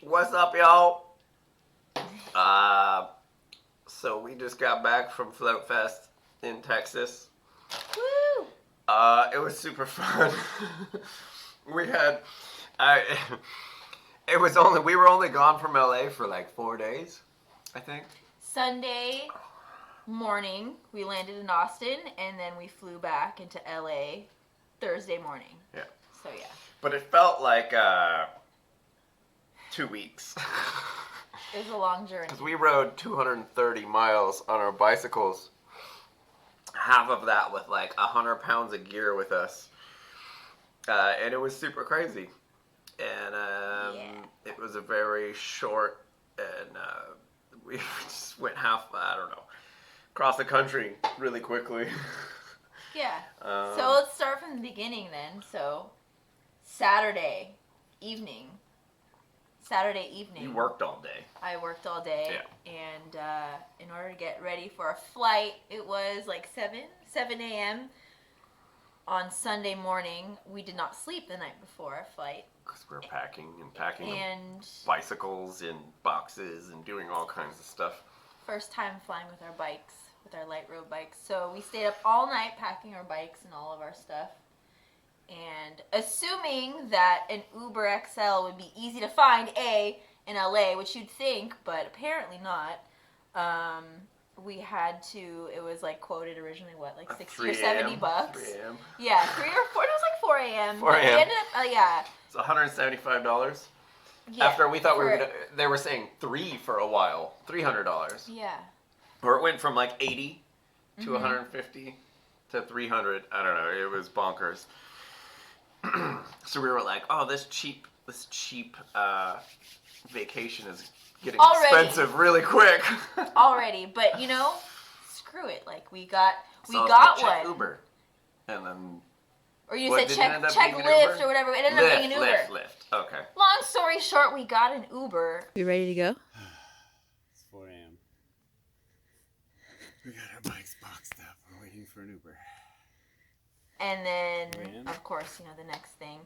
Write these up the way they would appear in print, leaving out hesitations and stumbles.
What's up, y'all? So we just got back from Float Fest in Texas. Woo! It was super fun. We were only gone from LA for like 4 days, I think. Sunday morning, we landed in Austin, and then we flew back into LA Thursday morning. Yeah. So, yeah. But it felt like 2 weeks. It was a long journey. Because we rode 230 miles on our bicycles. Half of that with like 100 pounds of gear with us. And it was super crazy. And It was a very short, and we just went across the country really quickly. Yeah. So let's start from the beginning then. So Saturday evening. You worked all day. I worked all day. Yeah. And in order to get ready for a flight, it was like 7 a.m. on Sunday morning. We did not sleep the night before our flight. Because we were packing and bicycles in boxes and doing all kinds of stuff. First time flying with our bikes, with our light road bikes. So we stayed up all night packing our bikes and all of our stuff. And assuming that an Uber XL would be easy to find, in LA, which you'd think, but apparently not, we had to, it was like quoted originally, like 60 or 70 bucks. 3 a.m. Yeah, 3 or 4, it was like 4 a.m. 4 a.m. We ended up, yeah. It's $175. Yeah. After we thought they were saying for a while, $300. Yeah. Or it went from like 80 to 150 to 300. I don't know. It was bonkers. So we were like, oh, this cheap vacation is getting expensive really quick. Already, but screw it. Like we got check one. Uber, and then. Or you said check Lyft or whatever. It ended up being an Uber. Lyft. Okay. Long story short, we got an Uber. You ready to go? It's 4 a.m. We got our bikes boxed up. We're waiting for an Uber. And then, of course, the next thing,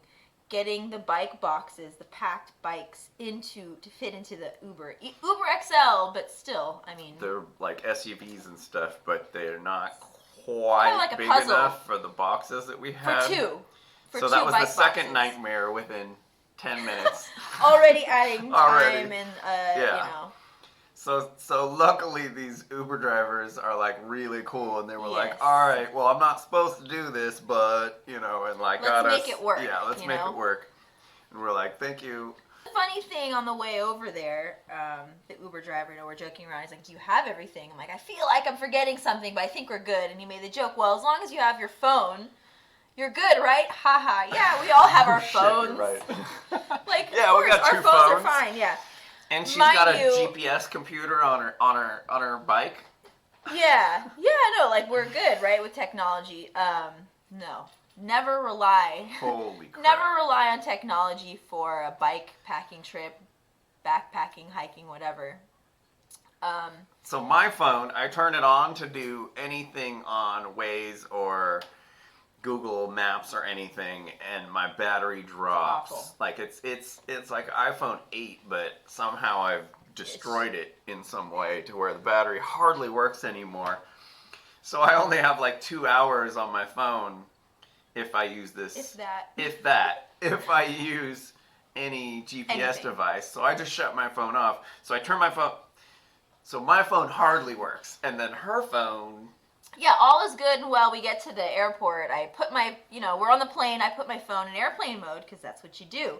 getting the bike boxes, the packed bikes to fit into the Uber XL, but still, I mean, they're like SUVs and stuff, but they're not quite like big puzzle. enough for the boxes that we had. For so two that was bike the second boxes. nightmare within 10 minutes. Already adding time and So luckily these Uber drivers are like really cool, and they were like, Yes. all right, well, I'm not supposed to do this, but and like let's make it work. Yeah, let's make it work. And we're like, thank you. The funny thing on the way over there, the Uber driver, we're joking around. He's like, "Do you have everything?" I'm like, "I feel like I'm forgetting something, but I think we're good." And he made the joke, "Well, as long as you have your phone, you're good, right?" Haha. Yeah, we all have our phones. Shit, right. Like, yeah, of we course, got two our phones are phones. fine. Yeah. And she's Mind got a you, GPS computer on her bike. Yeah, no, like we're good, right, with technology. No, never rely. Holy crap. Never rely on technology for a bike packing trip, backpacking, hiking, whatever. So my phone, I turn it on to do anything on Waze or Google Maps or anything, and my battery drops. Awful. Like it's like iPhone 8, but somehow I've destroyed it in some way to where the battery hardly works anymore. So I only have like 2 hours on my phone if I use this. If I use any GPS device. So I just shut my phone off. So I turn my phone. So my phone hardly works, and then her phone. Yeah, all is good and well. We get to the airport. I put my, we're on the plane. I put my phone in airplane mode because that's what you do.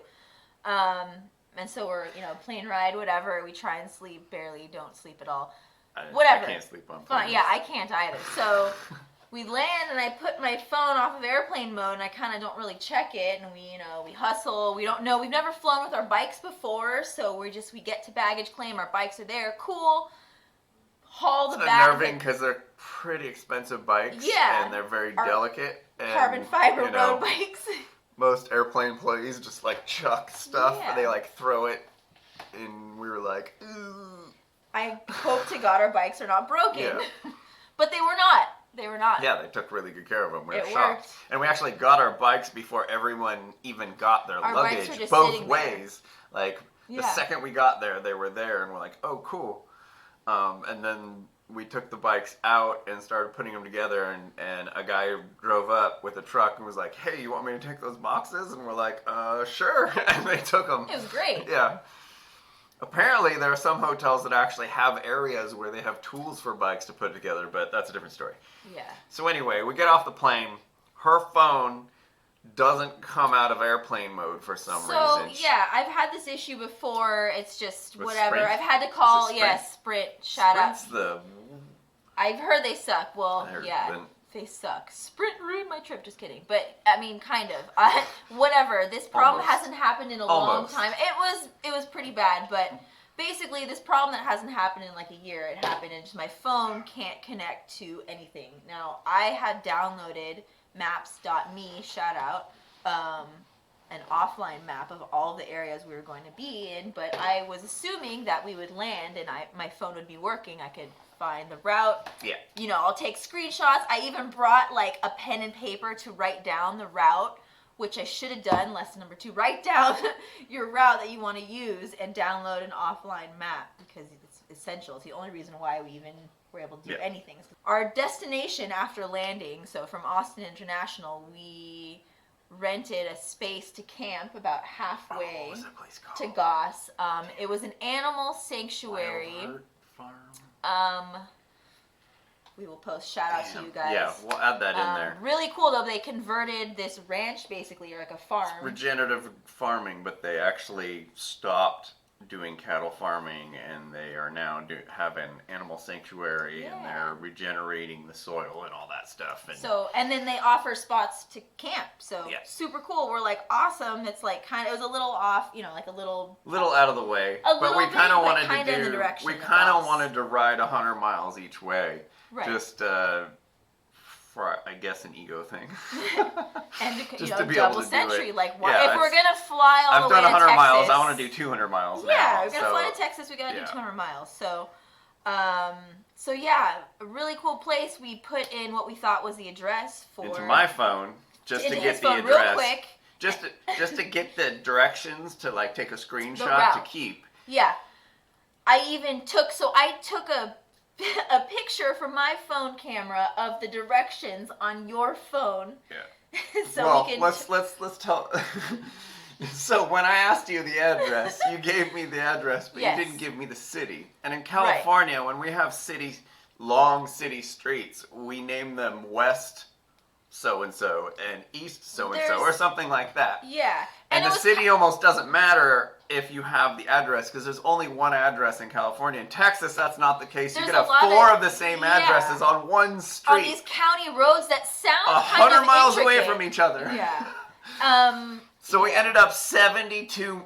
And so we're, plane ride, whatever. We try and sleep, barely don't sleep at all. Whatever. I can't sleep on Fine. planes. Yeah, I can't either. So we land and I put my phone off of airplane mode and I kind of don't really check it. And we hustle. We don't know. We've never flown with our bikes before. So we get to baggage claim. Our bikes are there. Cool. Haul the bag. It's unnerving because they're pretty expensive bikes. Yeah. And they're very delicate. And, carbon fiber road bikes. Most airplane employees just like chuck stuff. Yeah. And they like throw it. And we were like, ooh. I hope to God our bikes are not broken. Yeah. But they were not. They were not. Yeah, they took really good care of them. We were It shocked. worked. And we actually got our bikes before everyone even got their Our bikes were luggage just both sitting ways. Like The second we got there, they were there, and we're like, oh, cool. And then we took the bikes out and started putting them together, and a guy drove up with a truck and was like, hey, you want me to take those boxes? And we're like, sure. And they took them. It was great. Yeah. Apparently, there are some hotels that actually have areas where they have tools for bikes to put together, but that's a different story. Yeah. So anyway, we get off the plane. Her phone doesn't come out of airplane mode for some reason. So, yeah, I've had this issue before. It's just With whatever. Sprint? I've had to call, Is it Sprint? Sprint. Shout out. Sprint's I've heard they suck. Well, I heard yeah, them. they suck. Sprint ruined my trip. Just kidding. But, I mean, kind of. Whatever. This problem Almost. hasn't happened in a Almost. long time. It was pretty bad, but basically this problem that hasn't happened in like a year, it happened and just my phone can't connect to anything. Now, I had downloaded maps.me, shout out, an offline map of all the areas we were going to be in, but I was assuming that we would land and my phone would be working. I could find the route. Yeah. You know, I'll take screenshots. I even brought like a pen and paper to write down the route, which I should have done. Lesson number 2, write down your route that you want to use and download an offline map because it's essential. It's the only reason why we even were able to do anything. Our destination after landing, so from Austin International, we rented a space to camp about halfway What was that place to called? Gause. It was an animal sanctuary. Farm? We will post shout out to you guys. Yeah, we'll add that in there. Really cool though. They converted this ranch basically, or like a farm. Regenerative farming, but they actually stopped doing cattle farming, and they are now have an animal sanctuary, and they're regenerating the soil and all that stuff. And then they offer spots to camp. So Yeah. super cool. We're like awesome. It's like it was a little off, you know, like a little out of the way, A but little we bit, kind of but wanted kinda to in the do. direction We of kind of Gause. wanted to ride 100 miles each way, right. just for I guess an ego thing. And you just know, to be double able to do century. it. Like, why, Yeah, if we're gonna fly all I've the way done to 100 Texas, miles. I want to do 200 miles now. Yeah, we're gonna so, fly to Texas. We gotta do yeah. 200 miles. So yeah, a really cool place. We put in what we thought was the address for into my phone just to into get his the phone address. real quick. Just to get the directions to like take a screenshot route. to keep. Yeah, I took a picture from my phone camera of the directions on your phone. Yeah. So well, we can. let's tell. So when I asked you the address, you gave me the address, but Yes. you didn't give me the city. And in California, when we have long city streets, we name them West so-and-so and East so-and-so or something like that. Yeah. And the city almost doesn't matter if you have the address because there's only one address in California. In Texas, that's not the case. You There's could a lot have 4 of- of the same yeah. addresses on one street. On these county roads that sound 100 kind of miles away intricate. from each other. Yeah. So we ended up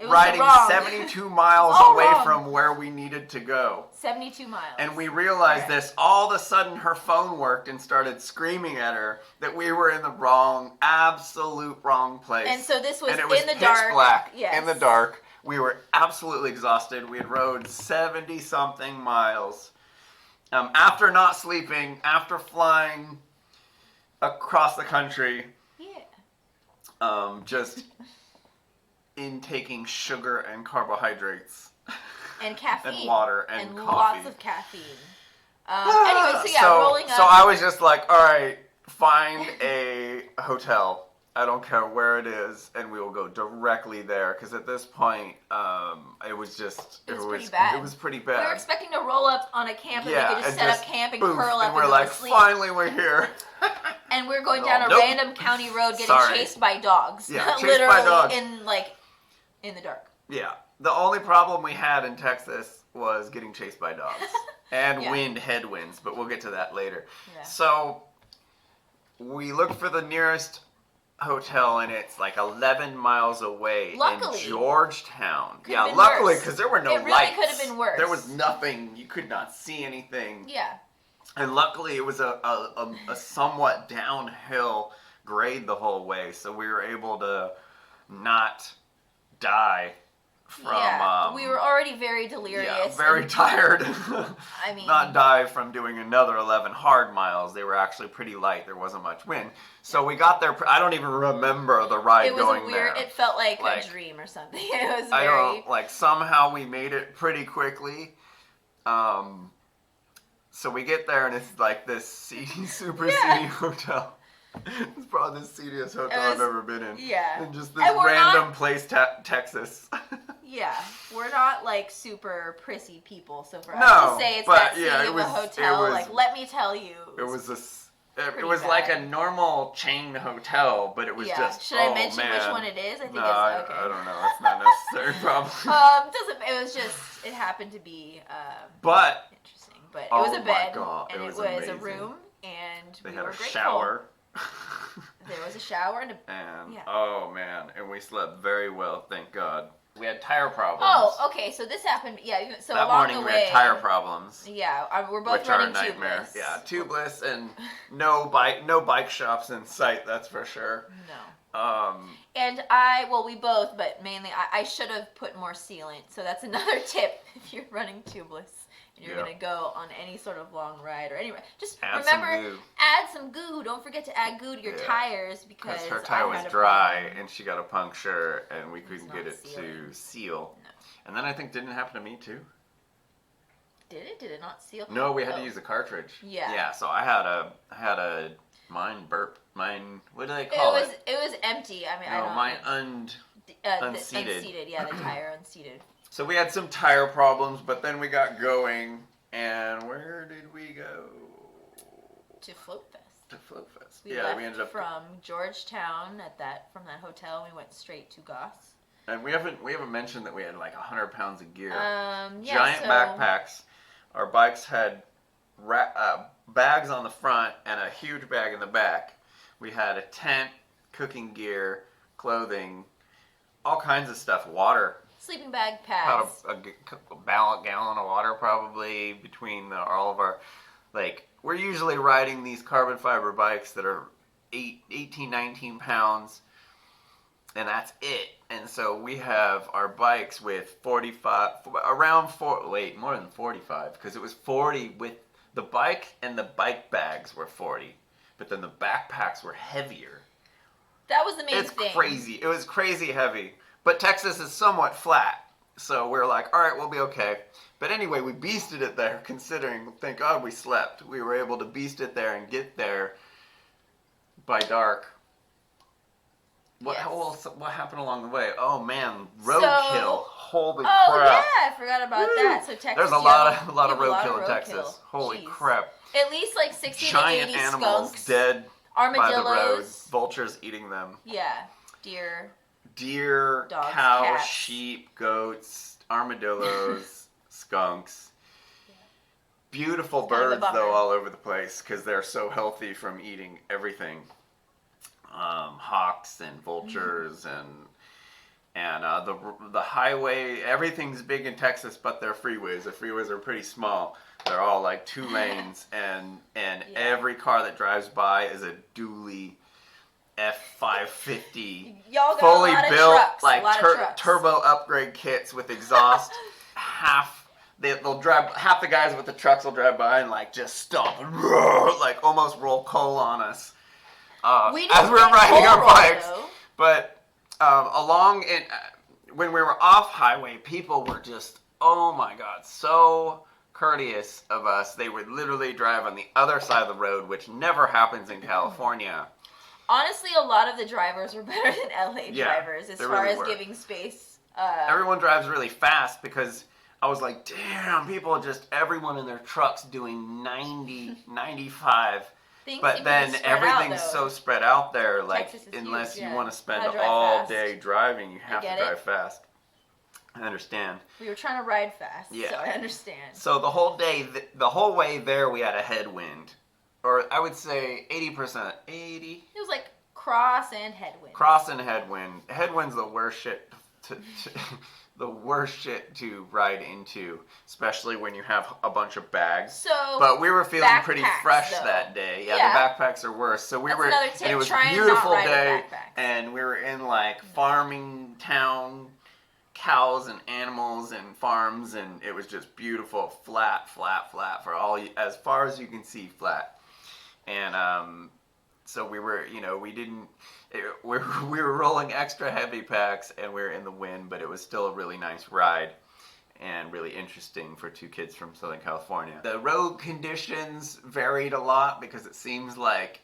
riding wrong. 72 miles all away wrong. from where we needed to go. 72 miles. And we realized Correct. this. All of a sudden, her phone worked and started screaming at her that we were in the absolute wrong place. And so this was, and it was in the pitch dark. black, Yes. in the dark. We were absolutely exhausted. We had rode 70-something miles. After not sleeping, after flying across the country, just intaking sugar and carbohydrates And caffeine. and water and coffee. lots of caffeine. Anyway, rolling up. So I was just like, all right, find a hotel. I don't care where it is, and we will go directly there. Because at this point, it was pretty bad. It was pretty We bad. were expecting to roll up on a camp and we could just set up camp and boof, curl up and we're go like, to sleep. finally, we're here. And we're going No, down a nope. random county road getting Sorry. chased by dogs. Yeah, chased by Literally dogs. in the dark. Yeah. The only problem we had in Texas was getting chased by dogs and Yeah. headwinds, but we'll get to that later. Yeah. So we looked for the nearest hotel, and it's like 11 miles away Luckily. in Georgetown. Could have Yeah, been luckily, worse. because there were no It really lights. could have been worse. There was nothing. You could not see anything. Yeah. And luckily, it was a somewhat downhill grade the whole way, so we were able to not die from we were already very delirious. yeah, very tired. I mean, not die from doing another 11 hard miles. They were actually pretty light. There wasn't much wind. So we got there. I don't even remember the ride it was going a weird. there. It felt like a dream or something. It was I very. don't like. Somehow we made it pretty quickly. So we get there and it's like this seedy, super seedy hotel. It's probably the seediest hotel I've ever been in. Yeah. In just this random place, Texas. Yeah, we're not like super prissy people, so for us to say it's but, that seedy yeah, of a hotel, like let me tell you, it was like a normal chain hotel, but it was just. Should I mention which one it is? I think it's okay. I don't know. It's not necessary, probably. It was just. It happened to be. But. Interesting, but it was a bed, and it was amazing. a room, and they we had were a grateful. shower. There was a shower and oh man, and we slept very well, thank God. We had tire problems. Oh, okay, so this happened. Yeah, so that along morning the we way, had tire problems. Yeah, we're both which are running a nightmare. tubeless. Yeah, tubeless and no bike shops in sight. That's for sure. No. And we both, but mainly I should have put more sealant. So that's another tip if you're running tubeless and you're gonna go on any sort of long ride or anywhere. Just add some goo. Don't forget to add goo to your tires because her tire was dry and she got a puncture and we couldn't get it to seal. No. And then I think didn't it happen to me too? Did it? Did it not seal? No, we had to use a cartridge. Yeah. Yeah. So I had a mine burp. Mine. What do they call it? It was empty. I mean, I don't. Mine unseated. Unseated. Yeah, the tire unseated. So we had some tire problems, but then we got going, and where did we go? To Float Fest. To Float Fest. We ended up from Georgetown from that hotel. We went straight to Gause. And we haven't mentioned that we had like 100 pounds of gear. Giant backpacks. Our bikes had bags on the front and a huge bag in the back. We had a tent, cooking gear, clothing, all kinds of stuff, water. Sleeping bag, pads. About a gallon of water probably between all of our, we're usually riding these carbon fiber bikes that are 18, 19 pounds, and that's it. And so we have our bikes with more than 45, because it was 40 with the bike, and the bike bags were 40, but then the backpacks were heavier. That was the main thing. It's crazy. It was crazy heavy. But Texas is somewhat flat, so we're like, all right, we'll be okay. But anyway, we beasted it there, considering, thank God we slept. We were able to beast it there and get there by dark. What happened along the way? Oh man, roadkill! Holy crap! Oh yeah, I forgot about that. So Texas, there's a lot of roadkill in Texas. Holy crap! At least like 60 Giant to 80 animals skunks, dead armadillos, by the road, vultures eating them. Yeah, deer, dogs, cows, cows, sheep, goats, armadillos, skunks. Yeah. Beautiful birds though all over the place because they're so healthy from eating everything. Hawks and vultures and the highway, everything's big in Texas, but their freeways. The freeways are pretty small. They're all like 2 lanes, and every car that drives by is a dually F550, y'all got fully a lot built, of trucks, turbo upgrade kits with exhaust. They'll drive. Half the guys with the trucks will drive by and just stop and almost roll coal on us. As we're riding our bikes, but when we were off highway, people were just, oh my God, so courteous of us. They would literally drive on the other side of the road, which never happens in California. Honestly, a lot of the drivers were better than LA drivers as far as giving space. Everyone drives really fast because I was like, damn, everyone in their trucks doing 90, 95. But then everything's so spread out there, unless you want to spend all day driving, you have to drive fast. I understand. We were trying to ride fast, so I understand. So the whole day, the whole way there, we had a headwind. Or I would say 80%. 80? It was like cross and headwind. Cross and headwind. Headwind's the worst shit to ride into, especially when you have a bunch of bags. But we were feeling pretty fresh that day. Yeah, the backpacks are worse. So we were, another tip. And it was a beautiful day, and we were in farming town, cows and animals and farms, and it was just beautiful, flat for as far as you can see, flat. And so we were, we were rolling extra heavy packs, and we were in the wind, but it was still a really nice ride and really interesting for two kids from Southern California. The road conditions varied a lot because it seems like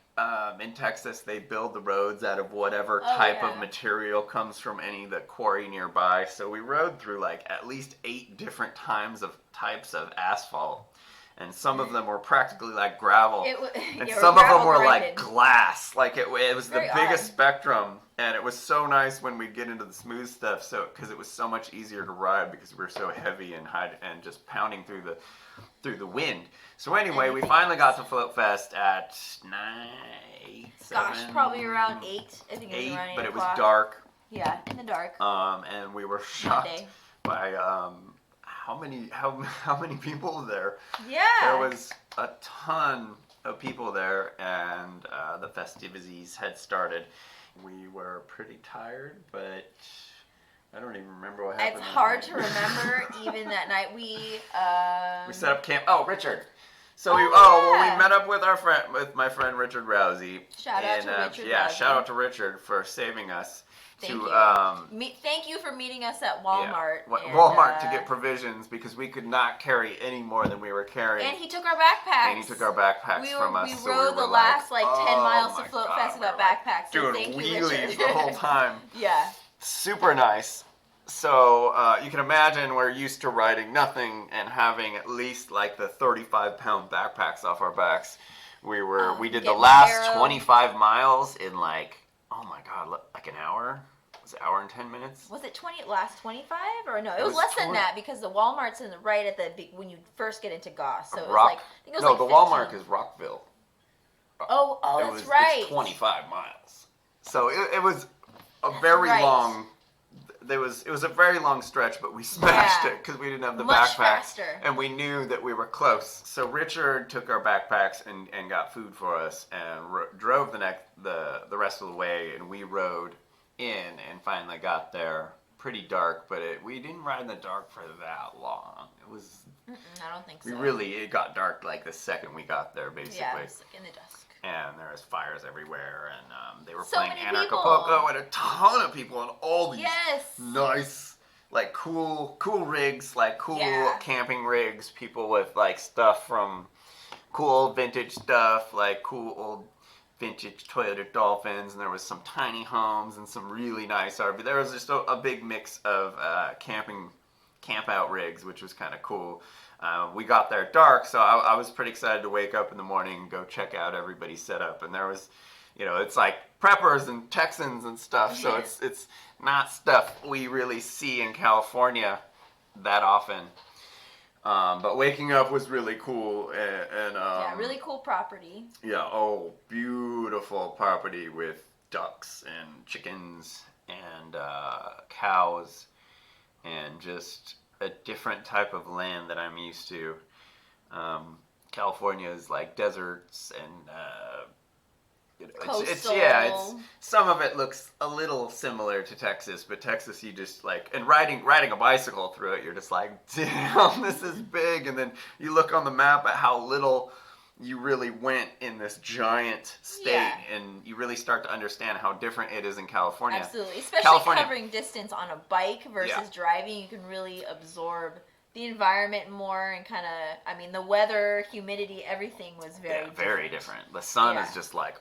in Texas they build the roads out of whatever type of material comes from any of the quarry nearby. So we rode through like at least 8 different types of asphalt. And some of them were practically like gravel, and some of them were like glass. Like it was the biggest spectrum, and it was so nice when we get into the smooth stuff. So because it was so much easier to ride because we were so heavy and just pounding through the wind. So anyway, we finally got to Float Fest at 9, 7, Gosh, probably around 8. I think it was 8, around 8 but it was o'clock. dark. Yeah, in the dark. And we were shocked by how many people there. Yeah. There was a ton of people there, and the festivities had started. We were pretty tired, but I don't even remember what happened. It's hard to remember even that night. We set up camp. Oh, Richard. So we met up with my friend Richard Rousey. Shout out to Richard. Yeah, Rousey. shout out to Richard for saving us. Thank you. Thank you for meeting us at Walmart. Yeah. Walmart to get provisions because we could not carry any more than we were carrying. And he took our backpacks. From us. We rode the last 10 miles to Float Fest without backpacks. So doing thank you, wheelies Richard. the whole time. Yeah. Super nice. So you can imagine we're used to riding nothing and having at least like the 35-pound backpacks off our backs. We did the last 25 miles in like, oh my God, like an hour? Was it an hour and 10 minutes? Was it last 25 or no? It was less than that because the Walmart's right at when you first get into Gause. So it was the Walmart is Rockville. That's right. It's 25 miles. So it was a very long. It was a very long stretch, but we smashed it because we didn't have the much backpacks, faster. And we knew that we were close. So Richard took our backpacks and got food for us and drove the rest of the way, and we rode in and finally got there. Pretty dark, but we didn't ride in the dark for that long. It was. I don't think so. It got dark like the second we got there, basically. Yeah, it was like in the dusk. And there was fires everywhere, and they were So playing many Anarchapulco, and a ton of people, and all these Yes. nice, like cool rigs, like cool Yeah. camping rigs. People with like stuff from cool old vintage stuff, like cool old vintage Toyota Dolphins, and there was some tiny homes and some really nice RV. There was just a big mix of camp out rigs, which was kind of cool. We got there dark, so I was pretty excited to wake up in the morning and go check out everybody's setup. And there was, it's like preppers and Texans and stuff, so it's not stuff we really see in California that often. But waking up was really cool, and really cool property. Yeah, beautiful property with ducks and chickens and cows and just a different type of land that I'm used to. California is like deserts and it's some of it looks a little similar to Texas, but Texas you just like, and riding a bicycle through it, you're just like, damn, this is big. And then you look on the map at how little you really went in this giant state, and you really start to understand how different it is in California. Absolutely, especially covering distance on a bike versus driving, you can really absorb the environment more and kind of, the weather, humidity, everything was very different. The sun is just like,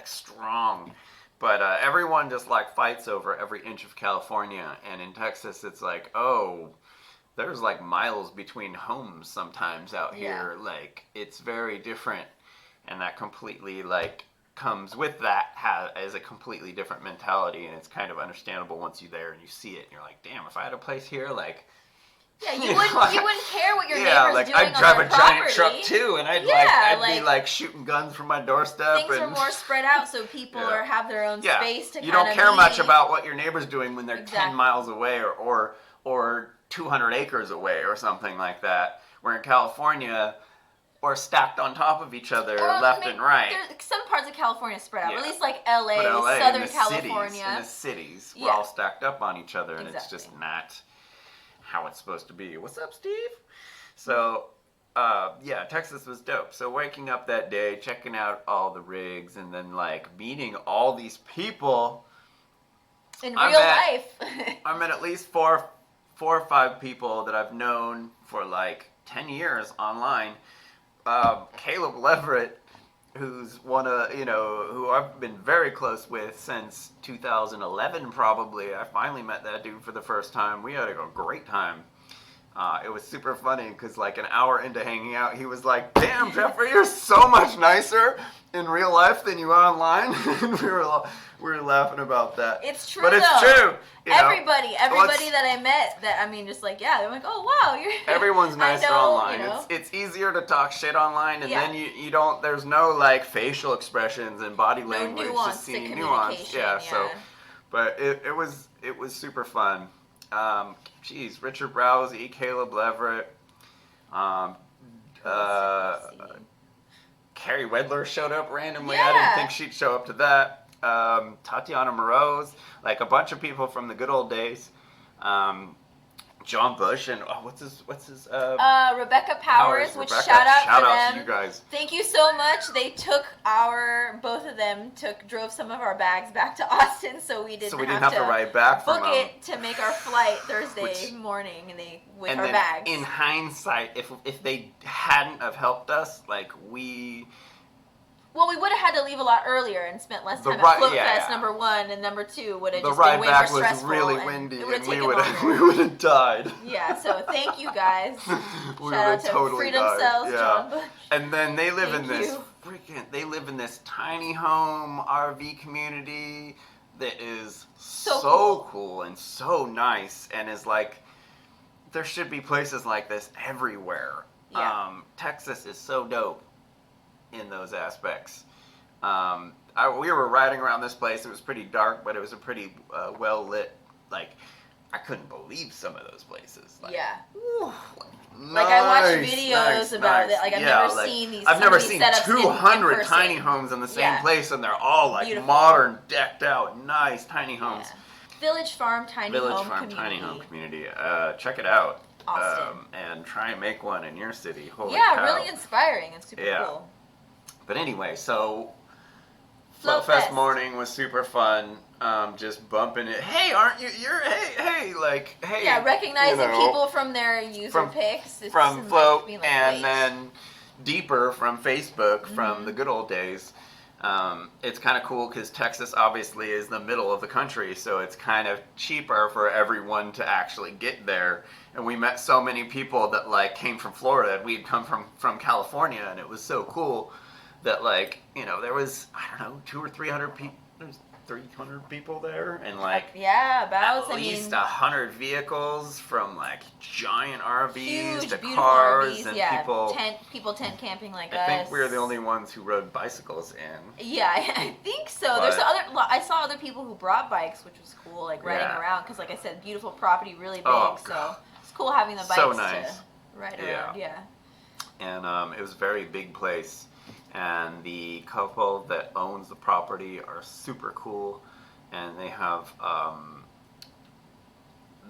strong. But everyone just like fights over every inch of California, and in Texas it's like, there's like miles between homes sometimes out here. Like it's very different, and that completely like comes with that as a completely different mentality, and it's kind of understandable once you're there and you see it, and you're like, damn, if I had a place here, like. Yeah, you wouldn't care what your neighbor's doing I'd drive a giant property. truck too, and I'd be like shooting guns from my doorstep. Things are more spread out, so people have their own space to. You don't care much about what your neighbor's doing when they're 10 miles away or 200 acres away or something like that. Where in California, or stacked on top of each other, Or left maybe and right. Some parts of California spread out. Yeah. At least like LA, But LA, Southern in the California. in the cities, we're Yeah. all stacked up on each other, and it's Exactly. just not how it's supposed to be. What's up, Steve? So, yeah, Texas was dope. So waking up that day, checking out all the rigs, and then like meeting all these people. In real life. I met at least four or five people that I've known for like 10 years online. Caleb Leverett, who's who I've been very close with since 2011 probably. I finally met that dude for the first time. We had a great time. It was super funny because like an hour into hanging out, he was like, "Damn, Jeffrey, you're so much nicer in real life than you are online." And we were laughing about that. It's true, but it's though. true. You know? Everybody that I met, just like, yeah, they're like, "Oh wow, you're." Everyone's nicer online. You know? It's easier to talk shit online, and Yeah. then you don't. There's no like facial expressions and body language. nuance just to seeing nuance. communication, Yeah. yeah. So, but it was super fun. Geez, Richard Rousey, Caleb Leverett, Carrie Wedler showed up randomly. I didn't Yeah. think she'd show up to that. Tatiana Moroz, like a bunch of people from the good old days. John Bush and what's his Rebecca Powers, which Rebecca. shout out Shout to out them. to you guys. Thank you so much. They both of them drove some of our bags back to Austin, so we didn't have to ride back book from it to make our flight Thursday Which- morning, and and our then bags. in hindsight, if they hadn't have helped us, like Well, we would have had to leave a lot earlier and spent less The time ri- at Float yeah, Fest, yeah. number one, and number two would have the just ride been way back more was stressful. really and windy, it would have and we taken would longer. have died. Yeah, so thank you guys. We Shout out would've to totally Freedom died. Cells, Yeah. John Bush. And then they live Thank in this you. they live in this tiny home RV community that is So cool and so nice, and is like, there should be places like this everywhere. Yeah. Texas is so dope in those aspects. We were riding around this place. It was pretty dark, but it was a pretty well lit. Like, I couldn't believe some of those places. Like, Yeah. whew, Like, I watched nice, videos about it. Like, I've Yeah, never like, seen these. I've some never of these seen setups in 200 person. tiny homes in the same Yeah. place, and they're all like Beautiful. modern, decked out, nice tiny homes. Yeah. Village Farm Tiny Village Home Farm Community. Tiny Home Community. Check it out. Austin. And try and make one in your city. Holy Yeah, cow. really inspiring and super Yeah. cool. But anyway, so Float Float Fest Fest. morning was super fun. Just bumping it. Hey, aren't you? Hey, like, hey. Yeah, recognizing you know, people from their user from- pics. It's from like Float, being like, and wait. then deeper from Facebook Mm-hmm. from the good old days. It's kind of cool because Texas obviously is the middle of the country, so it's kind of cheaper for everyone to actually get there. And we met so many people that like came from Florida, and we'd come from California, and it was so cool that like, you know, there was, I don't know, 200 or 300 people. There's 300 people there, and like Yeah, about. at least 100 vehicles, from like giant RVs Huge, to beautiful cars, RVs, and yeah. people tent camping like I us. think we were the only ones who rode bicycles in. Yeah, I think so. But- There's I saw other people who brought bikes, which was cool, like riding Yeah. around. Because, like I said, beautiful property, really big. Oh, so God. it's cool having the bikes So nice. to ride Yeah. around. Yeah. And it was a very big place, and the couple that owns the property are super cool, and they have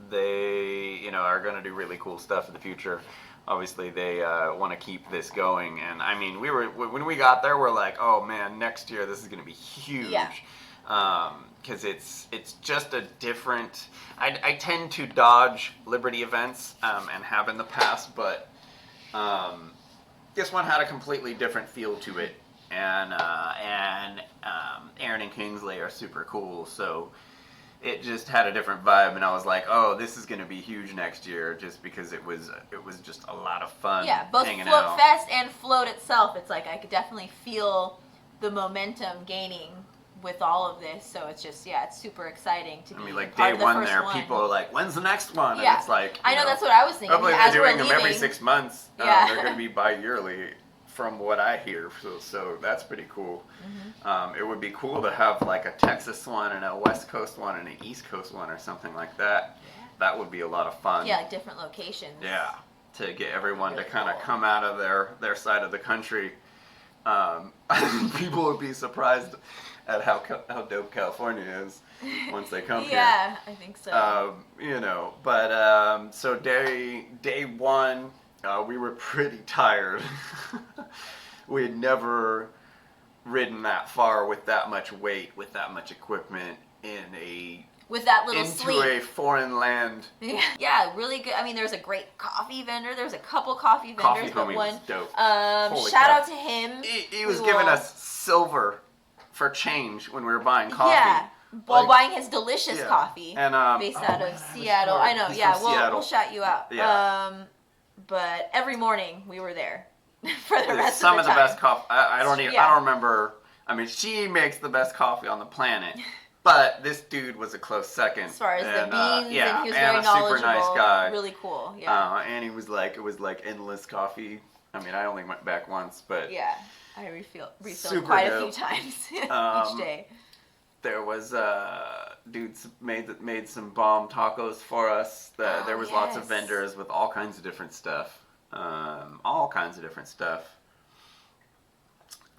they are going to do really cool stuff in the future. Obviously they want to keep this going, and I mean, when we got there, we're like, oh man, next year this is going to be huge. Yeah. Because it's just a different. I tend to dodge Liberty events and have in the past, but this one had a completely different feel to it, and Aaron and Kingsley are super cool, so it just had a different vibe, and I was like, oh, this is going to be huge next year, just because it was just a lot of fun. Yeah, both hanging Float out. Fest and Float itself, it's like I could definitely feel the momentum gaining with all of this. So it's just, it's super exciting to be I mean, like part day of the one first there, one. people are like, when's the next one? Yeah. And it's like, I know that's what I was thinking. hopefully as they're we're doing them every leaving. 6 months. Yeah. They're going to be bi-yearly from what I hear. So that's pretty cool. Mm-hmm. It would be cool to have like a Texas one and a West Coast one and an East Coast one or something like that. Yeah. That would be a lot of fun. Yeah, like different locations. Yeah. to get everyone Really to kind of cool. come out of their side of the country. I think people would be surprised at how dope California is once they come here. Yeah, I think so. But so day one, we were pretty tired. We had never ridden that far with that much weight, with that much equipment With that little into sleep. a foreign land. Yeah, really good. I mean, there's a great coffee vendor. There's a couple coffee vendors, Coffee but homie one. was dope. Shout crap. out to him. He was giving us silver for change when we were buying coffee. Yeah, while Like- buying his delicious Yeah. coffee, And based oh, out man, of I Seattle. wish I know. he's Yeah, from we'll Seattle. shout you out. Yeah. But every morning we were there for the rest Some of the the time. best coffee. I don't remember. I mean, she makes the best coffee on the planet, but this dude was a close second. As far as the beans, yeah, and he was and very a super knowledgeable. nice guy. Really cool. Yeah. And he was like, it was like endless coffee. I mean, I only went back once, but Yeah. I refilled Super quite a dope. few times each day. there was dudes made some bomb tacos for us. There was lots of yes. vendors with all kinds of different stuff. All kinds of different stuff.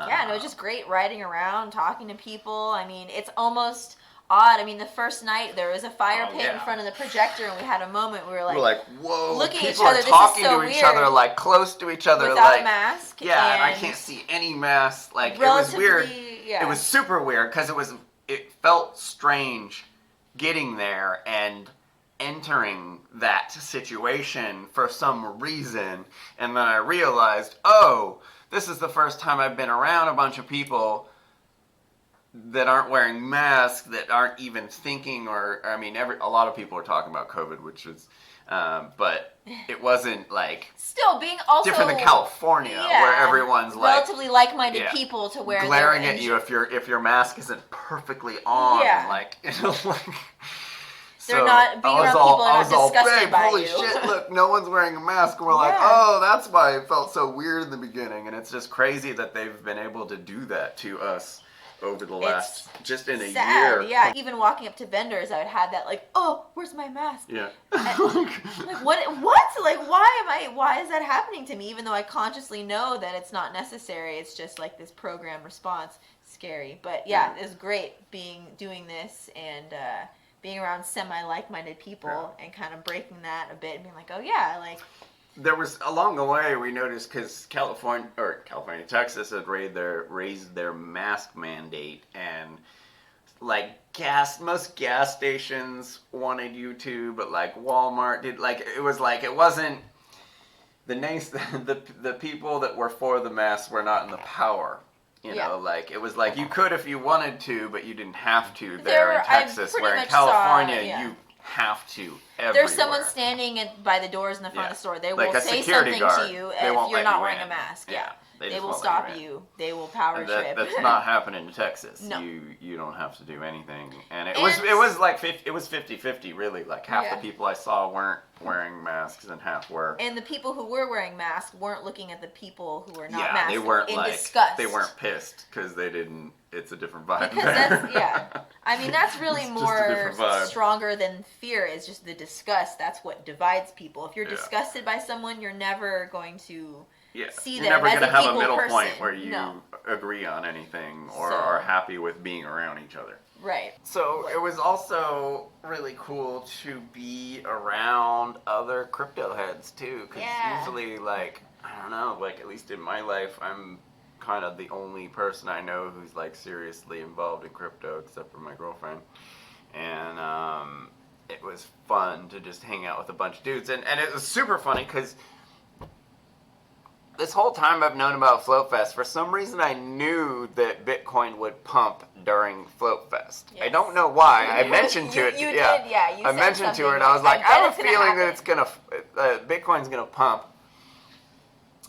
Yeah, no, it's just great riding around, talking to people. I mean, it's almost odd. I mean, the first night there was a fire pit in yeah. front of the projector, and we had a moment where we were like, We're like, whoa! looking at people each other, are this is talking so to each weird. other, like close to each other, without like a mask. yeah. And I and can't see any mask. Like it was weird. Yeah. It was super weird because it felt strange getting there and entering that situation for some reason, and then I realized, oh, this is the first time I've been around a bunch of people that aren't wearing masks, that aren't even thinking, or I mean, a lot of people are talking about COVID, which is, but it wasn't like still being also different than California, where everyone's like relatively like-minded yeah, people to wear glaring their at you if your mask isn't perfectly on, Yeah. like like. They're not being around people are not disgusted babe, by holy you. shit, look, no one's wearing a mask. And we're like, Yeah. oh, that's why it felt so weird in the beginning. And it's just crazy that they've been able to do that to us over the last, just in a sad, year. yeah. Even walking up to vendors, I would have that like, oh, where's my mask? Yeah. Like what? Like why is that happening to me? Even though I consciously know that it's not necessary. It's just like this program response. Scary. But yeah, it's great doing this and being around semi-like-minded people and kind of breaking that a bit and being like, oh yeah, like There was, along the way, we noticed, because Texas had raised their mask mandate, and like most gas stations wanted you to, but like Walmart did, like it wasn't the people that were for the masks were not in the power. You know, like it was like you could if you wanted to, but you didn't have to there in Texas. Where in California, you have to everywhere. There's someone standing by the doors in the front of the store. They will say something to you if you're not wearing a mask. Yeah. They will stop you. They will power trip. That's not happening in Texas. No. You don't have to do anything. And it was like 50-50 really. Like half the people I saw weren't wearing masks and half were. And the people who were wearing masks weren't looking at the people who were not masked they weren't in disgust. They weren't pissed because they didn't. It's a different vibe. Because I mean that's really It's more just a different vibe. stronger than fear is just the disgust. That's what divides people. If you're disgusted by someone, you're never going to see You're them never as going to an have a equal middle person. point where you No. agree on anything or So- are happy with being around each other. Right. So it was also really cool to be around other crypto heads too, because usually, like, I don't know, like at least in my life, I'm kind of the only person I know who's like seriously involved in crypto, except for my girlfriend, and it was fun to just hang out with a bunch of dudes, and it was super funny because this whole time I've known about Float Fest, for some reason I knew that Bitcoin would pump during Float Fest. Yes. I don't know why. I mentioned to it. You did, yeah. You I said mentioned to her, and something I was like, I have a bet it's feeling gonna that it's gonna, Bitcoin's gonna pump.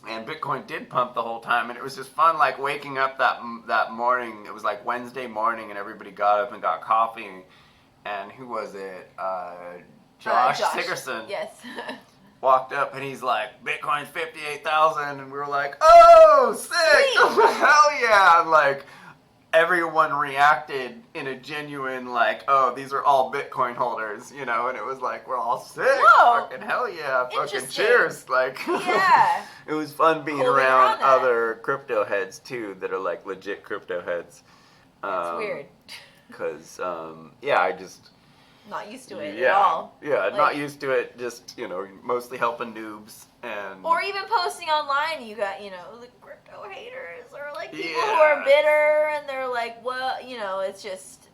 And Bitcoin did pump the whole time, and it was just fun, like waking up that morning. It was like Wednesday morning, and everybody got up and got coffee. And who was it? Josh Sigurdsson. Yes. Walked up and he's like, Bitcoin's 58,000, and we were like, oh, sick! Hell yeah! And like, everyone reacted in a genuine, like, oh, these are all Bitcoin holders, you know, and it was like, we're all sick. Whoa. Fucking hell yeah. Fucking Interesting. cheers. Like, Yeah. it was fun being Cool being around around that. other crypto heads, too, that are, like, legit crypto heads. It's weird. Because, yeah, I just... Not used to it yeah, at all. Yeah, Like- not used to it, just, you know, mostly helping noobs. And Or even posting online, you got, you know, the crypto haters or like people who Yeah. are bitter and they're like, well, you know, it's just,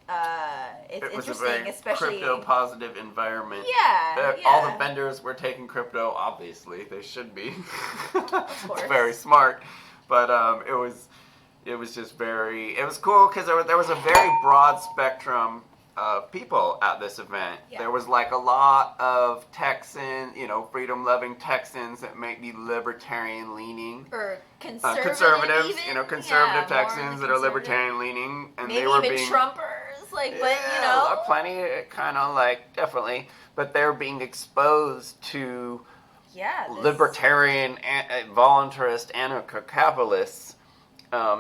it's it was a interesting, very especially. crypto positive environment. Yeah, All yeah. the vendors were taking crypto, obviously. They should be. course. It's very smart. But it was just very, it was cool because there was a very broad spectrum of people at this event. Yeah. There was like a lot of Texans, you know, freedom-loving Texans that might be libertarian-leaning. Or conservative Conservatives, even. you know, conservative Yeah, more Texans the that are conservative. libertarian-leaning. And Maybe they were even being... Trumpers, like, but, you know. plenty, kind of like, definitely. But they're being exposed to Yeah. this- libertarian, voluntarist, anarcho-capitalists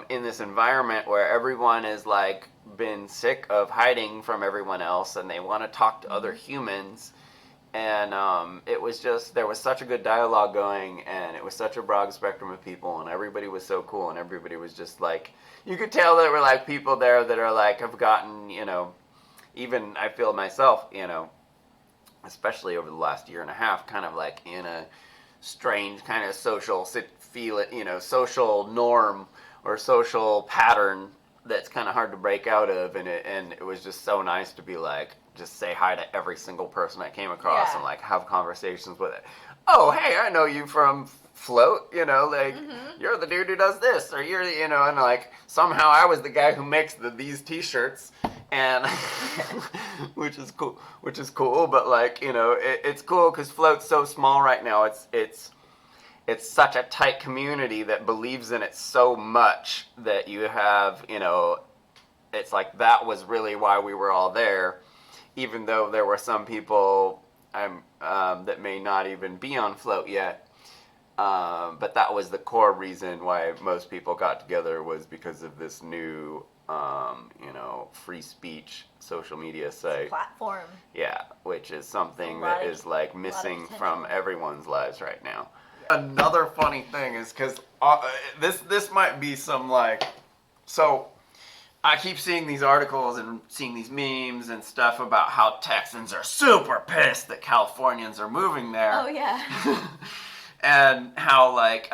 in this environment where everyone is like been sick of hiding from everyone else and they want to talk to other humans. And it was just, there was such a good dialogue going, and it was such a broad spectrum of people, and everybody was so cool, and everybody was just like, you could tell there were like people there that are like, have gotten, you know, even I feel myself, you know, especially over the last year and a half, kind of like in a strange kind of social social norm or social pattern that's kind of hard to break out of, and it was just so nice to be like, just say hi to every single person I came across Yeah. and like have conversations with it. Oh, hey, I know you from Float, you know, like you're the dude who does this, or you're, you know, and like somehow I was the guy who makes these t-shirts, and which is cool, but like, you know, it's cool because Float's so small right now. It's such a tight community that believes in it so much that you have, you know, it's like that was really why we were all there, even though there were some people that may not even be on Float yet. But that was the core reason why most people got together, was because of this new, you know, free speech social media site. Platform. Yeah, which is something A lot that of- is like lot of missing potential. from everyone's lives right now. Another funny thing is because this might be some like, so I keep seeing these articles and seeing these memes and stuff about how Texans are super pissed that Californians are moving there. Oh, yeah. And how like,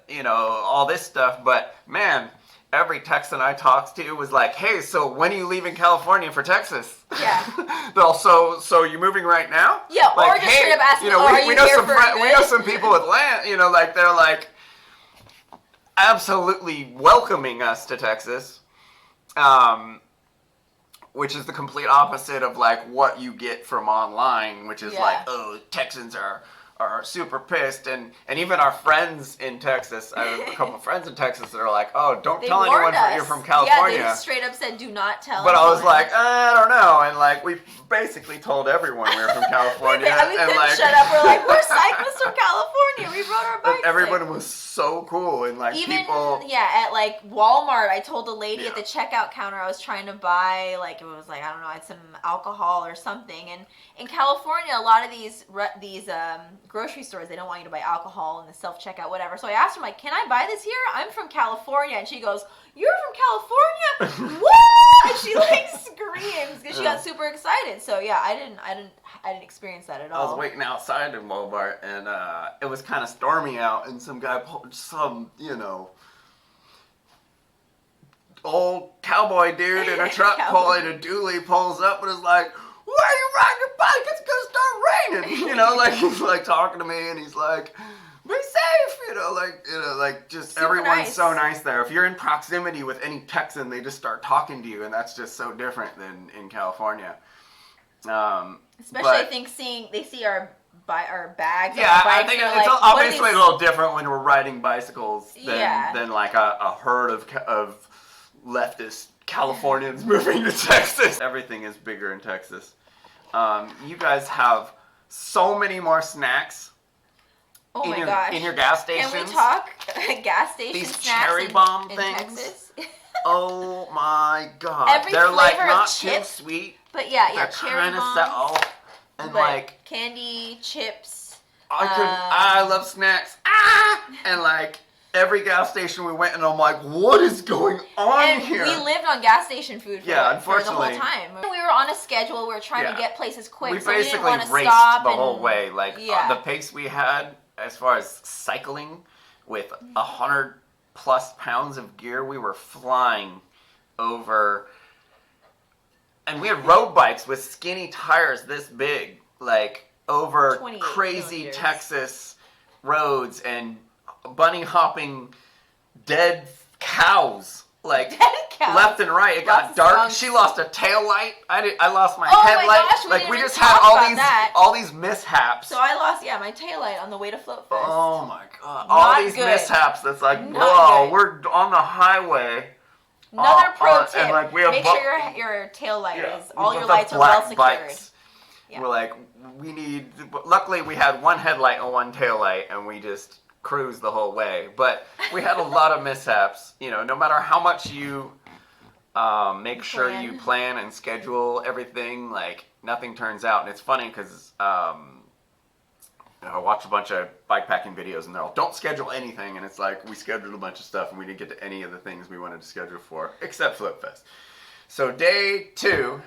you know, all this stuff. But man, every Texan I talked to was like, hey, so when are you leaving California for Texas? Yeah. They'll, so you're moving right now? Yeah, or Like, just hey, straight up asking, you know, oh, are you we know here some for we know good? some people with land, you know, like they're like absolutely welcoming us to Texas. Which is the complete opposite of like what you get from online, which is Yeah. like, oh, Texans are super pissed, and even our friends in Texas, I have a couple of friends in Texas that are like, oh, don't They tell anyone warned us. you're from California. Yeah, they straight up said, do not tell But I was anyone. like, I don't know, and like we basically told everyone we were from California, we and couldn't like shut up. We're like, we're cyclists from California. We rode our bikes. everyone was so cool, and like Even, people. yeah, at like Walmart, I told the lady at Yeah. the checkout counter I was trying to buy, like, it was like, I don't know, I had some alcohol or something. And in California, a lot of these grocery stores, they don't want you to buy alcohol in the self-checkout, whatever. So I asked her, like, can I buy this here? I'm from California. And she goes, you're from California? What? And she like screams because she got super excited. So yeah, I didn't experience that at I all. was waiting outside in Walmart, and it was kind of stormy out, and some guy, you know, old cowboy dude in a truck pulling a dually pulls up and is like, why are you riding your bike? It's gonna start raining. You know, like he's like talking to me, and he's like, be safe. You know, like just Super everyone's nice. so nice there. If you're in proximity with any Texan, they just start talking to you, and that's just so different than in California. Especially, but- I think they see our bags. Yeah, on our I bikes, think they're it's like, what are obviously a these- little different when we're riding bicycles than, Yeah. than like a herd of leftist Californians moving to Texas. Everything is bigger in Texas. You guys have so many more snacks Oh in my your gosh. in your gas stations. Can we talk gas station These snacks cherry in, bomb in things? Texas? Oh my god. Every They're like flavor of not too chips. sweet. But yeah, They're cherry kind of bombs. and But like candy, chips. I love snacks. And like every gas station we went, and I'm like, what is going on And here? we lived on gas station food for, Yeah, for the whole unfortunately. time. We were on a schedule. We were trying Yeah. to get places quick. We so we didn't basically want to raced stop the and, whole way. Like yeah. the pace we had as far as cycling with 100+ pounds of gear, we were flying over. And we had road bikes with skinny tires this big, like over 28 crazy kilometers. Texas roads and bunny hopping dead cows, like Dead cows. left and right. It Lots got of dark. skunks. She lost a tail light. I lost my Oh my headlight. gosh, we like didn't we even just had talk about all these mishaps. So I lost, my taillight on the way to Float Fest. Oh my god! Not All these good. mishaps. That's like, Not whoa, good. we're on the highway. Another pro tip: and like we have make sure your tail light is all we your both have lights are well black secured. bikes. Yeah. We're like, we need. Luckily, we had one headlight and one tail light, and we just cruised the whole way. But we had a lot of mishaps. You know, no matter how much you make sure you plan and schedule everything, like nothing turns out. And it's funny because I watch a bunch of bikepacking videos, and they're all, don't schedule anything. And it's like, we scheduled a bunch of stuff, and we didn't get to any of the things we wanted to schedule for, except Flip Fest. So day 2,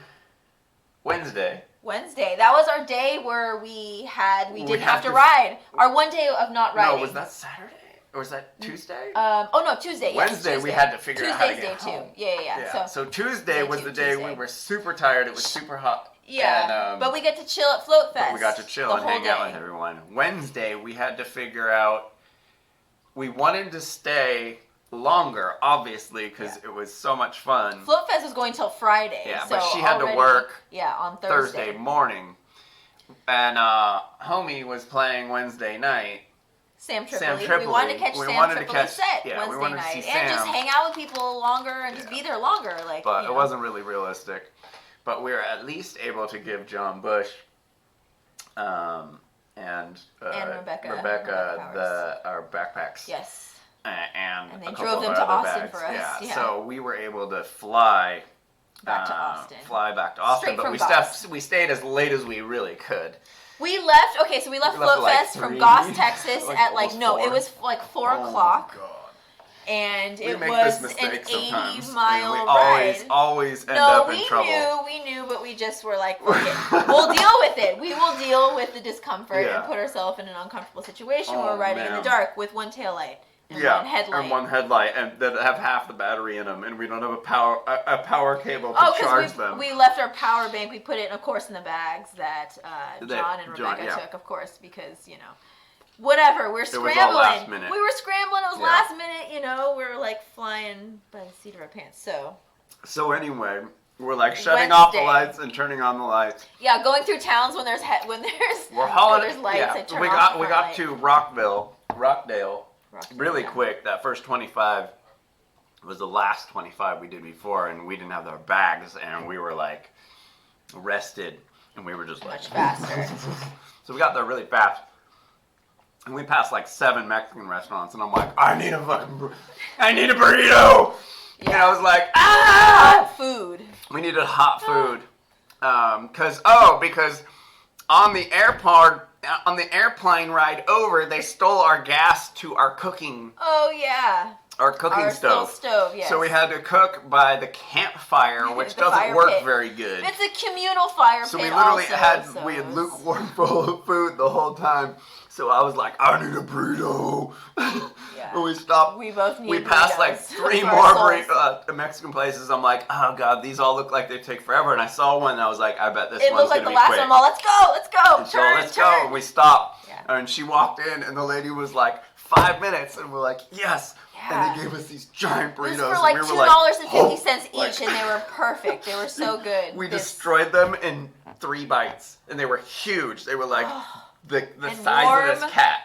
Wednesday. That was our day where we didn't have to to- ride. Our one day of not riding. No, was that Saturday? Or was that Tuesday? Tuesday. Yes, Wednesday Tuesday. we had to figure out how to Tuesday's get day home. 2. Yeah. So Tuesday day was 2, the day Tuesday. we were super tired. It was super hot. Yeah, And, but we get to chill at Float Fest. But we got to chill the and whole hang out day. with everyone. Wednesday, we had to figure out. We wanted to stay longer, obviously, because it was so much fun. Float Fest was going till Friday. Yeah, so but she had already, to work. Yeah, on Thursday morning, and homie was playing Wednesday night. Sam Tripoli. Tripoli. We wanted to catch We Sam wanted to Tripoli's catch- set yeah, we Wednesday wanted to night, see and just Sam. hang out with people longer and just be there longer. Like, But you it know. wasn't really realistic. But we were at least able to give John Bush and Rebecca our backpacks. Yes. And they a couple drove of them our to other Austin bags. for us, yeah. So we were able to fly Back to Austin. Fly back to Austin, Straight but from we Gause. we stayed as late as we really could. We left. Okay, so we left We left Float at, like, Fest from 3, Gause, Texas like, at like almost 4. it was like 4 Oh my o'clock, God. and We it make was this an mistake sometimes, 80-mile and we ride. always end up in trouble. We knew, but we just were like, okay, we'll deal with it. We will deal with the discomfort Yeah. and put ourselves in an uncomfortable situation where Oh, we're riding in man. the dark with one taillight and Yeah, one headlight. and one headlight, and that have half the battery in them, and we don't have a power cable to Oh, charge because them. we left our power bank. We put it, of course, in the bags that John and John, Rebecca yeah. took, of course, because, whatever. We're was all scrambling. last minute. We were scrambling. It was Yeah. last minute, we were like flying by the seat of our pants. So anyway, we're like shutting off the Wednesday. lights and turning on the lights. Yeah, going through towns when there's We're hauling there's it. lights. Yeah, I turn we off got the we front got light. to Rockdale, really yeah. quick. That first 25 was the last 25 we did before, and we didn't have our bags, and we were like rested, and we were just like Much faster. So we got there really fast. And we passed like 7 Mexican restaurants, and I'm like, I need a burrito. And I was like, Hot food. we needed hot food. Because on the airplane ride over, they stole our gas to our cooking Oh yeah. Our stove. Stove, yes. So we had to cook by the campfire, which The doesn't fire work pit. very good. It's a communal fire So pit. we literally also, we had lukewarm full of food the whole time. So I was like, I need a burrito. Yeah. And we stopped. We both need We passed like burritos 3 for more our souls. Mexican places. I'm like, oh god, these all look like they take forever. And I saw one and I was like, I bet this It one's looked like gonna the be last quick. one. Well, let's go. And so Turn. let's go. And we stopped. Yeah. And she walked in and the lady was like, 5 minutes. And we're like, yes. Yeah. And they gave us these giant burritos. It was for like and we $2.50 were like, each, like- and they were perfect. They were so good. We destroyed them in 3 bites, and they were huge. They were like the And size of warm. this cat.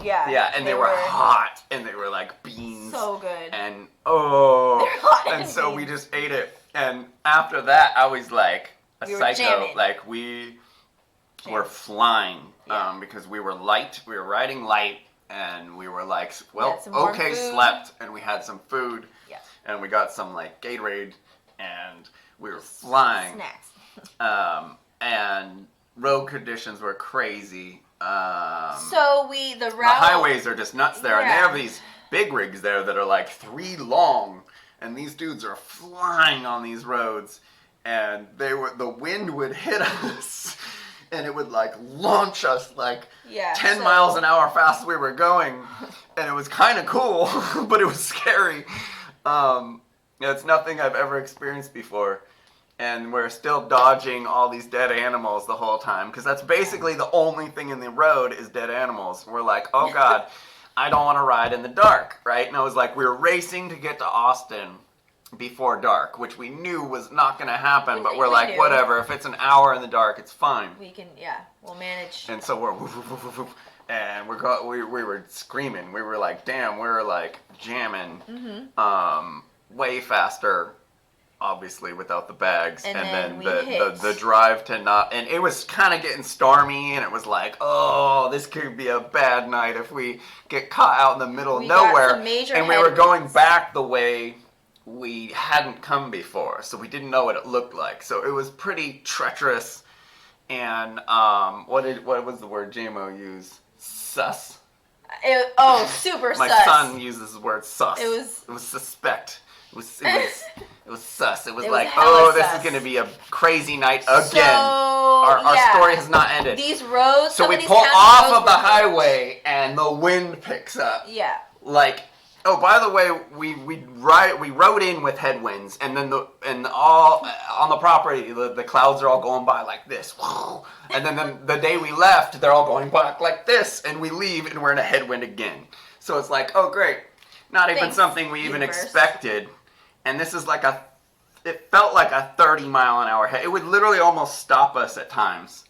Yeah, And they were hot, and they were like beans. so good. And They're hot and and so we beans. just ate it. And after that, I was like a We were psycho. jamming. Like we were flying Yeah. because we were light. We were riding light, and we were like, well, had some warm okay, food. slept, and we had some food. Yeah. and we got some like Gatorade, and we were flying. Snacks. And road conditions were crazy. So the route. The highways are just nuts there, and they Yeah. have these big rigs there that are like 3 long, and these dudes are flying on these roads, and the wind would hit us, and it would like launch us like 10 miles an hour fast as we were going, and it was kind of cool, but it was scary. It's nothing I've ever experienced before. And we're still dodging all these dead animals the whole time, because that's basically the only thing in the road is dead animals. We're like, oh God, I don't want to ride in the dark, right? And it was like we were racing to get to Austin before dark, which we knew was not going to happen, but we're like, knew. Whatever, if it's an hour in the dark, it's fine. We'll manage. And so we're, and we were screaming. We were like, damn, we were like jamming way faster. Obviously, without the bags, and then the drive to not, and it was kind of getting stormy, and it was like, oh, this could be a bad night if we get caught out in the middle of nowhere. And we were going back the way we hadn't come before, so we didn't know what it looked like. So it was pretty treacherous. And what was the word JMO used? Sus. Super sus. My son uses the word sus. It was suspect. It was sus. It was like, oh, this is going to be a crazy night again. So, our story has not ended. These roads. So we pull off of the highway, and the wind picks up. Yeah. Like, oh, by the way, we rode in with headwinds, and then all on the property, the clouds are all going by like this, and then the day we left, they're all going back like this, and we leave, and we're in a headwind again. So it's like, oh great, not even something we even expected. And this is like it felt like a 30-mile-an-hour head. It would literally almost stop us at times,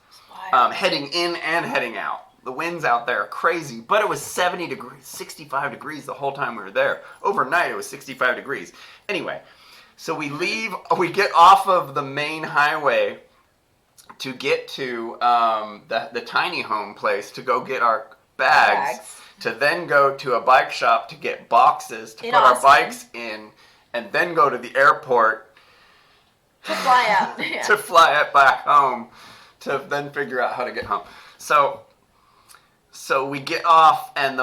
heading in and heading out. The winds out there are crazy, but it was 70 degrees, 65 degrees the whole time we were there. Overnight, it was 65 degrees. Anyway, so we get off of the main highway to get to the tiny home place to go get our bags. To then go to a bike shop to get boxes to put our bikes in, and then go to the airport to fly out. To fly it back home, to then figure out how to get home. So we get off, and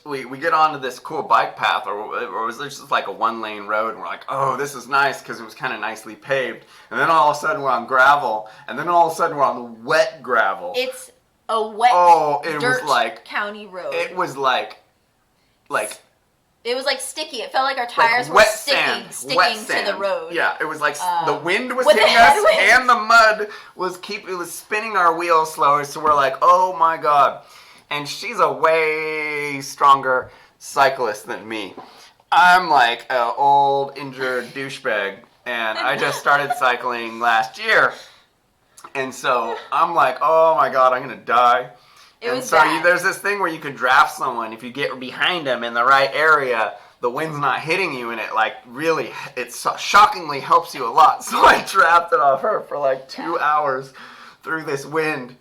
we get onto this cool bike path, or it was just like a 1-lane road, and we're like, oh, this is nice, because it was kind of nicely paved. And then all of a sudden we're on gravel, and then all of a sudden we're on wet gravel. It's a wet dirt county road. It was like it was like sticky. It felt like our tires were sticking to the road. Yeah, it was like the wind was hitting us, and the mud was spinning our wheels slower. So we're like, oh my God. And she's a way stronger cyclist than me. I'm like an old injured douchebag, and I just started cycling last year. And so I'm like, oh my God, I'm going to die. There's this thing where you can draft someone. If you get behind them in the right area, the wind's not hitting you, and it shockingly helps you a lot. So I drafted off her for like 2 hours through this wind.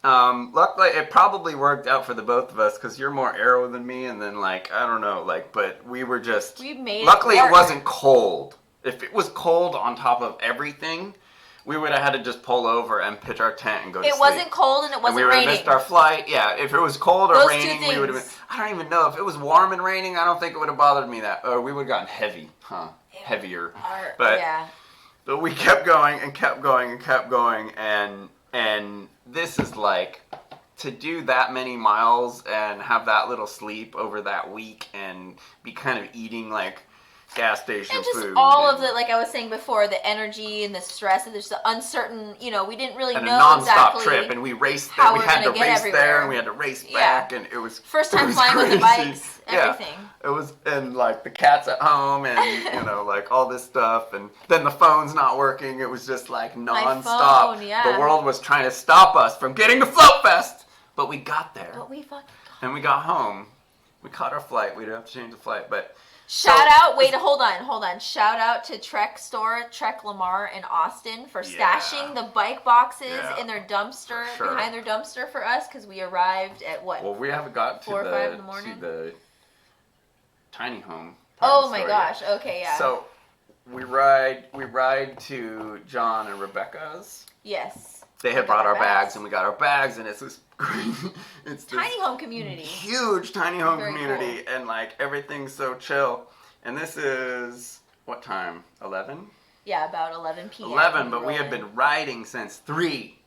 Luckily, it probably worked out for the both of us, because you're more aero than me, and then I don't know, but we were just... Luckily, it wasn't cold. If it was cold on top of everything, we would have had to just pull over and pitch our tent and go to sleep. It wasn't cold and it wasn't raining. We would have missed our flight. Yeah, if it was cold or Those raining, we would have been... I don't even know. If it was warm and raining, I don't think it would have bothered me or we would have gotten heavy. Heavier. But we kept going and kept going and kept going, and this is to do that many miles and have that little sleep over that week and be kind of eating gas station and just food. All of the, like I was saying before, the energy and the stress and just the uncertain, we didn't really know exactly. And a non-stop exactly trip, and we raced there. We had to race there, and we had to race back, and it was first time flying with the bikes, everything. It was, and the cats at home, and all this stuff, and then the phone's not working. It was just non-stop. The world was trying to stop us from getting to Float Fest, but we got there. But we fucking got and we got home. We caught our flight. We didn't have to change the flight, but. Shout out, Shout out to Trek Store, Trek Lamar in Austin for stashing the bike boxes in their dumpster, behind their dumpster for us, because we arrived at what? Well, we haven't got to 4 or 5 in the morning? to the tiny home Oh the my story gosh. yet. Okay, yeah. So we ride to John and Rebecca's. Yes. They had We got brought our our bags, bags. and we got our bags, and it's this it's Tiny this home community. huge tiny home Very community, and like everything's so chill. And this is what time? 11? Yeah, about 11 p.m. 11, but we had rolled been in. riding since 3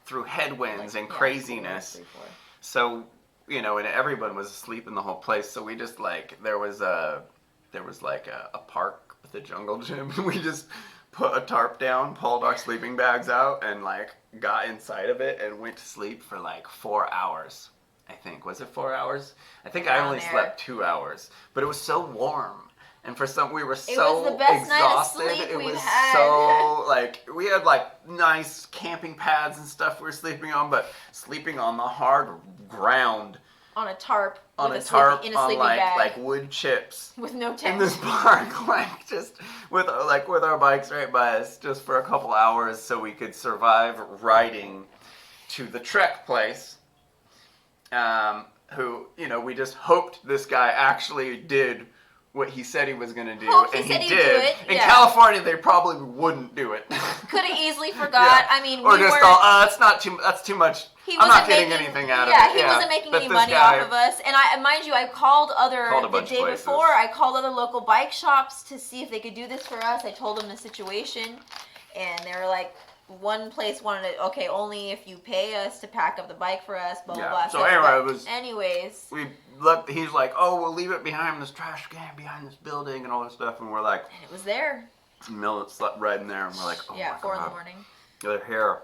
through headwinds and craziness. 4, 3, 4. So, you know, and everyone was asleep in the whole place. So we just like there was like a park with a jungle gym. We just put a tarp down, pulled our sleeping bags out, and like got inside of it and went to sleep for like 4 hours. I think was it 4 hours? I think I Around only there. slept 2 hours, but it was so warm. And for some, we were It so was the best night of exhausted. sleep It we've was had. so like we had like nice camping pads and stuff we were sleeping on, but sleeping on the hard ground On a tarp. on with a tarp in a on sleeping like bag. wood chips With no in tent. this park, like just with our bikes right by us, just for a couple hours, so we could survive riding to the Trek place. Who, you know, we just hoped this guy actually did what he said he was going to do, Hoped he and said he he'd did. do it, In yeah. California, they probably wouldn't do it. Could have easily forgot. Yeah. I mean, or we just were. thought, that's too much. He I'm not wasn't getting making, anything out yeah, of it. he wasn't making But any this money guy- off of us. And mind you, I called Called a the bunch day of places. before. I called other local bike shops to see if they could do this for us. I told them the situation, and they were like, one place wanted to, okay, only if you pay us to pack up the bike for us, blah, blah, Yeah. blah. So anyway, it was- Anyways, He's like, oh, we'll leave it behind this trash can, behind this building, and all this stuff. And we're like, and it was there. slept right in there, and we're like, oh Yeah, my 4 in God. the morning. They're here.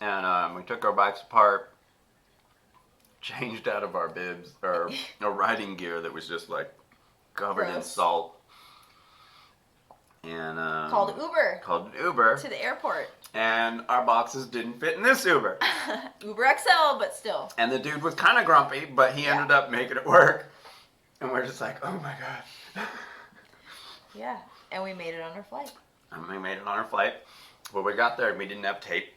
And we took our bikes apart, changed out of our bibs, or riding gear that was just like covered in Gross. salt. And Called an Uber Called an Uber. to the airport. And our boxes didn't fit in this Uber. Uber XL, but still. And the dude was kind of grumpy, but he ended up making it work. And we're just like, oh my God. Yeah, and we made it on our flight. And we made it on our flight. When we got there, we didn't have tape.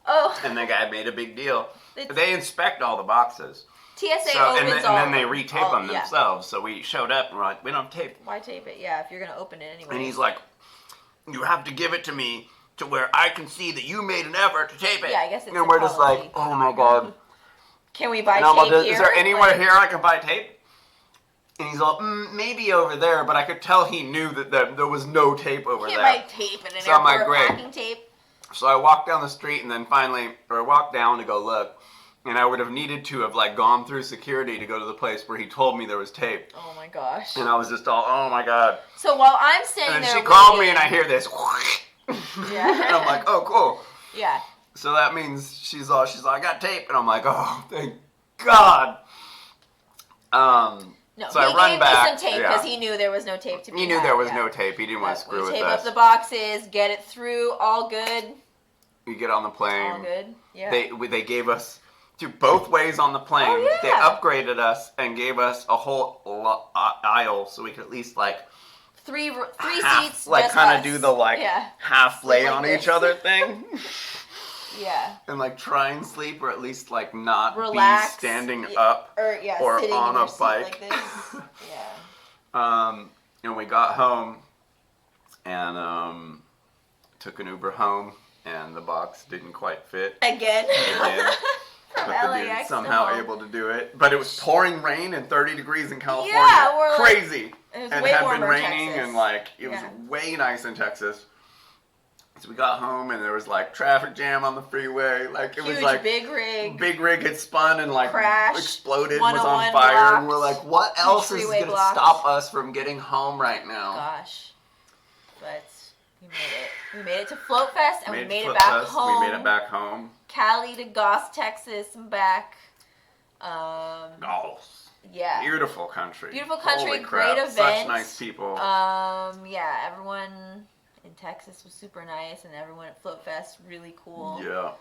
Oh, And the guy made a big deal. It's- They inspect all the boxes. TSA So, opens and all then they of them. retape All- them yeah. themselves. So we showed up and we're like, we don't have tape. Why tape it? Yeah, if you're gonna open it anyway. And he's like, you have to give it to me to where I can see that you made an effort to tape it. Yeah, I guess it's And a we're just policy. like, oh my God. Can we buy And I'm tape like, here? is there anywhere Like, here I can buy tape? And he's like, maybe over there, but I could tell he knew that there was no tape over Can't there. buy tape at an So I'm like, airport. great. Packing tape. So I walked down the street and then finally, or walked down to go look, and I would have needed to have like gone through security to go to the place where he told me there was tape. Oh my gosh. And I was just all, oh my God. So while I'm standing And then there she called me waiting- and I hear this. Yeah. And I'm like, oh, cool. Yeah. So that means she's like, I got tape. And I'm like, oh, thank God. No, So he I run gave back. me some tape Yeah. because he knew there was no tape to be He knew had, there was yeah. no tape. He didn't want to screw we with tape us. up the boxes, get it through, all good. We get on the plane. All good. Yeah. They gave us to both ways on the plane. Oh, yeah. They upgraded us and gave us a whole aisle so we could at least like three half, seats. like just kind of us. do the like Yeah. half lay like on this. each other thing. Yeah. And like try and sleep, or at least like not Relax. be standing Yeah. up Or yeah, or sitting on in your a seat bike. like this. Yeah. And we got home and took an Uber home, and the box didn't quite fit. Again. Again. From But the LAX dude to somehow home. able to do it. But it was pouring rain and 30 degrees in California. Yeah, we're like- crazy. It was And way had been warmer in raining Texas. and like it was Yeah. way nice in Texas. So we got home and there was like traffic jam on the freeway. Like it Huge was like big rig. big rig had spun and like Crashed. exploded, was on 101 fire, and we're blocked. like, what else is freeway gonna blocked. stop us from getting home right now? Gosh. But we made it. We made it to Float Fest and we made it Flip back Fest, home. We made it back home. Cali to Gause, Texas, and back. Oh, Yeah. beautiful country. Beautiful country, Holy crap, great Such event. nice people. Yeah, everyone in Texas was super nice, and everyone at Float Fest really cool. Yeah.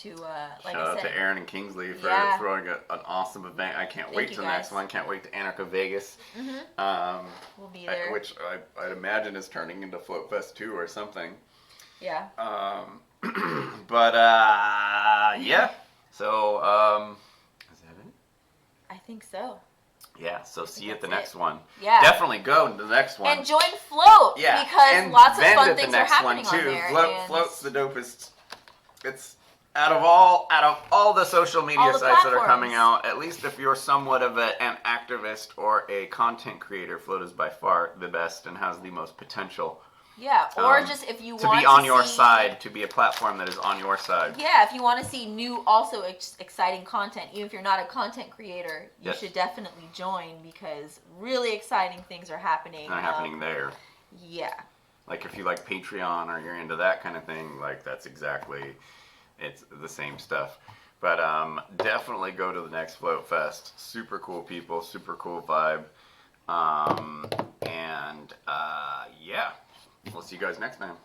To like Shout I out said, to Aaron and Kingsley for Yeah. throwing an awesome event. I can't Thank wait you, till the next guys. one. Can't wait to Anarcha Vegas. we'll be there. Which I'd imagine is turning into Float Fest 2 or something. Yeah. But yeah. So is that it? I think so. Yeah, so see you at the that's next it. one. Yeah. Definitely go to the next one. And join Float Yeah, because and lots of Vend fun at the things are next happening one too. on there. and Float's the dopest. It's out of all the social media All the sites that are coming platforms. out. At least if you're somewhat of an activist or a content creator, Float is by far the best and has the most potential. Yeah, or just if you to want be on to your see, side, to be a platform that is on your side. Yeah, if you want to see new, also exciting content, even if you're not a content creator, you Yes. should definitely join because really exciting things are happening. Not happening there. Yeah. Like if you like Patreon or you're into that kind of thing, like that's exactly, it's the same stuff. But definitely go to the next Float Fest. Super cool people, super cool vibe. Yeah, we'll see you guys next time.